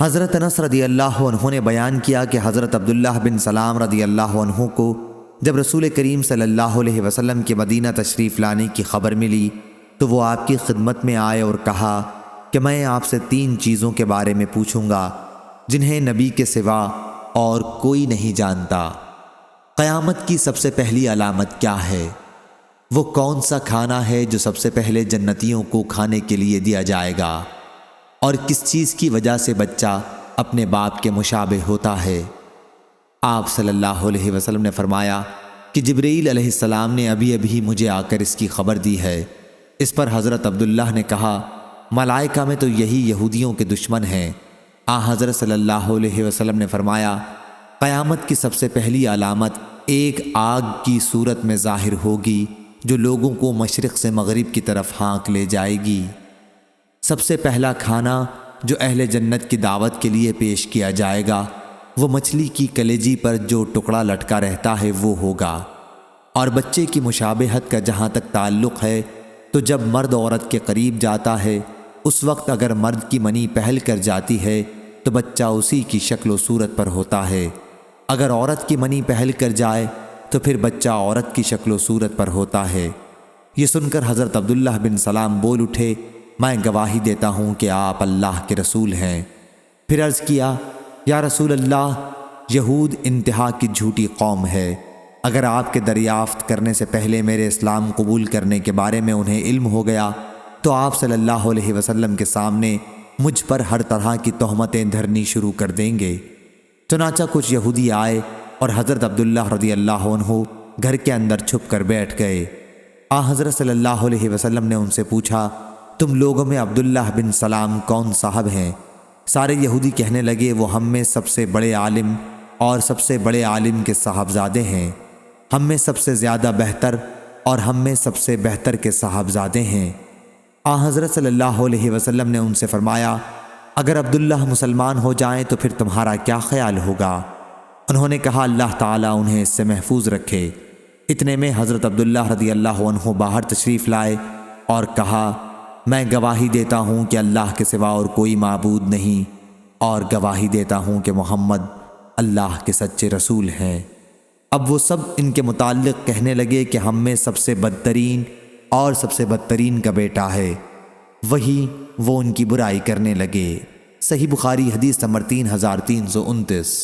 حضرت انس رضی اللہ عنہ نے بیان کیا کہ حضرت عبداللہ بن سلام رضی اللہ عنہ کو جب رسول کریم صلی اللہ علیہ وسلم کے مدینہ تشریف لانے کی خبر ملی تو وہ آپ کی خدمت میں آئے اور کہا کہ میں آپ سے 3 چیزوں کے بارے میں پوچھوں گا جنہیں نبی کے سوا اور کوئی نہیں جانتا۔ قیامت کی سب سے پہلی علامت کیا ہے؟ وہ کون سا کھانا ہے جو سب سے پہلے جنتیوں کو کھانے کے لیے دیا جائے گا؟ اور کس چیز کی وجہ سے بچہ اپنے باپ کے مشابہ ہوتا ہے؟ آپ صلی اللہ علیہ وسلم نے فرمایا کہ جبرائیل علیہ السلام نے ابھی مجھے آ کر اس کی خبر دی ہے۔ اس پر حضرت عبداللہ نے کہا، ملائکہ میں تو یہی یہودیوں کے دشمن ہیں۔ حضرت صلی اللہ علیہ وسلم نے فرمایا، قیامت کی سب سے پہلی علامت ایک آگ کی صورت میں ظاہر ہوگی جو لوگوں کو مشرق سے مغرب کی طرف ہانک لے جائے گی۔ سب سے پہلا کھانا جو اہل جنت کی دعوت کے لیے پیش کیا جائے گا وہ مچھلی کی کلیجی پر جو ٹکڑا لٹکا رہتا ہے وہ ہوگا۔ اور بچے کی مشابہت کا جہاں تک تعلق ہے تو جب مرد عورت کے قریب جاتا ہے اس وقت اگر مرد کی منی پہل کر جاتی ہے تو بچہ اسی کی شکل و صورت پر ہوتا ہے، اگر عورت کی منی پہل کر جائے تو پھر بچہ عورت کی شکل و صورت پر ہوتا ہے۔ یہ سن کر حضرت عبداللہ بن سلام بول اٹھے، میں گواہی دیتا ہوں کہ آپ اللہ کے رسول ہیں۔ پھر عرض کیا، یا رسول اللہ، یہود انتہا کی جھوٹی قوم ہے، اگر آپ کے دریافت کرنے سے پہلے میرے اسلام قبول کرنے کے بارے میں انہیں علم ہو گیا تو آپ صلی اللہ علیہ وسلم کے سامنے مجھ پر ہر طرح کی تہمتیں دھرنی شروع کر دیں گے۔ چنانچہ کچھ یہودی آئے اور حضرت عبداللہ رضی اللہ عنہ گھر کے اندر چھپ کر بیٹھ گئے۔ حضرت صلی اللہ علیہ وسلم نے ان سے پوچھا، تم لوگوں میں عبداللہ بن سلام کون صاحب ہیں؟ سارے یہودی کہنے لگے، وہ ہم میں سب سے بڑے عالم اور سب سے بڑے عالم کے صاحبزادے ہیں، ہم میں سب سے زیادہ بہتر اور ہم میں سب سے بہتر کے صاحبزادے ہیں۔ حضرت صلی اللہ علیہ وسلم نے ان سے فرمایا، اگر عبداللہ مسلمان ہو جائیں تو پھر تمہارا کیا خیال ہوگا؟ انہوں نے کہا، اللہ تعالیٰ انہیں اس سے محفوظ رکھے۔ اتنے میں حضرت عبداللہ رضی اللہ عنہ باہر تشریف لائے اور کہا، میں گواہی دیتا ہوں کہ اللہ کے سوا اور کوئی معبود نہیں، اور گواہی دیتا ہوں کہ محمد اللہ کے سچے رسول ہیں۔ اب وہ سب ان کے متعلق کہنے لگے کہ ہم میں سب سے بدترین اور سب سے بدترین کا بیٹا ہے، وہی وہ ان کی برائی کرنے لگے۔ صحیح بخاری حدیث نمبر 3329۔